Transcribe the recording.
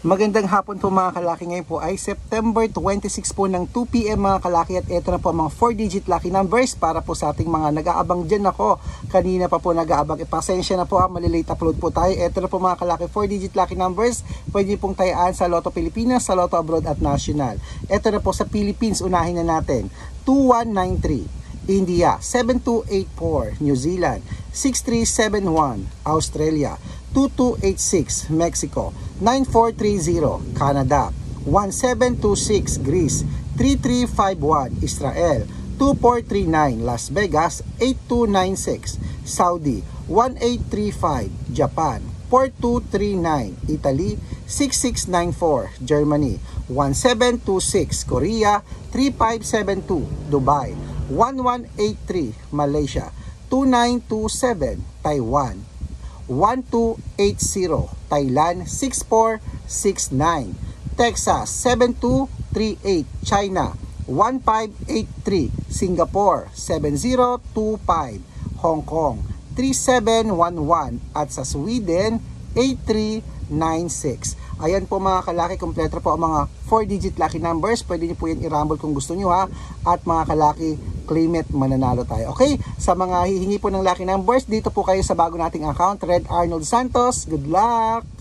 Magandang hapon po mga kalaki. Ngayon po ay September 26 po ng 2 PM mga kalaki. At ito na po mga 4-digit lucky numbers para po sa ating mga nag-aabang dyan. Ako, kanina pa po nag-aabang. Pasensya na po malilate upload po tayo. Ito na po mga kalaki, 4-digit lucky numbers. Pwede pong tayaan sa Lotto Pilipinas, sa Lotto Abroad at National. Ito na po sa Philippines, unahin na natin. 2193, India, 7284, New Zealand, 6371, Australia, 2286, Mexico, 9430, Canada, 1726, Greece, 3351, Israel, 2439, Las Vegas, 8296, Saudi, 1835, Japan, 4239, Italy, 6694, Germany, 1726, Korea, 3572, Dubai, 1183, Malaysia, 2927, Taiwan, 1280, Thailand, 6469, Texas, 7238, China, 1583, Singapore, 7025, Hong Kong, 3711, at sa Sweden, 8396. Ayan po mga kalaki, kompleto po ang mga 4-digit lucky numbers. Pwede niyo po yan i-rumble kung gusto niyo ha. At mga kalaki, claim it, mananalo tayo. Okay, sa mga hihingi po ng lucky numbers, dito po kayo sa bago nating account, Red Arnold Santos. Good luck!